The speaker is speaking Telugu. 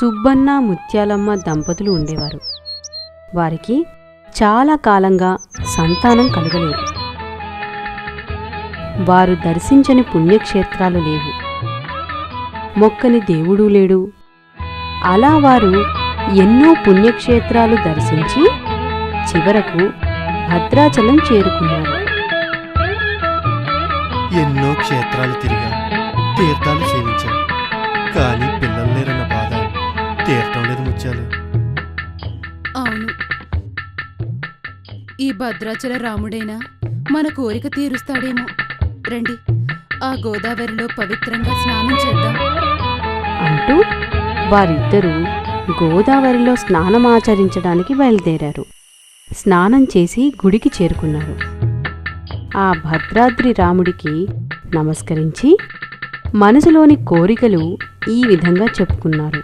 సుబ్బన్న ముత్యాలమ్మ దంపతులు ఉండేవారు. వారికి చాలా కాలంగా సంతానం కలగలేదు. వారు దర్శించని పుణ్యక్షేత్రాలు లేవు, మొక్కని దేవుడూ లేడు. అలా వారు ఎన్నో పుణ్యక్షేత్రాలు దర్శించి చివరకు భద్రాచలం చేరుకున్నారు. ఎన్నో క్షేత్రాలు తిరిగా, తీర్థాలు సేవించాం, కానీ పిల్లలు లేరన్న బాధ తీరటం లేదు ముత్యాలు. అవును, ఈ భద్రాచల రాముడైనా మన కోరిక తీరుస్తాడేమో. రండి, ఆ గోదావరిలో పవిత్రంగా స్నానం చేద్దాం అంటూ వారిద్దరూ గోదావరిలో స్నానమాచరించడానికి బయలుదేరారు. స్నానం చేసి గుడికి చేరుకున్నారు. ఆ భద్రాద్రి రాముడికి నమస్కరించి మనసులోని కోరికలు ఈ విధంగా చెప్పుకున్నారు.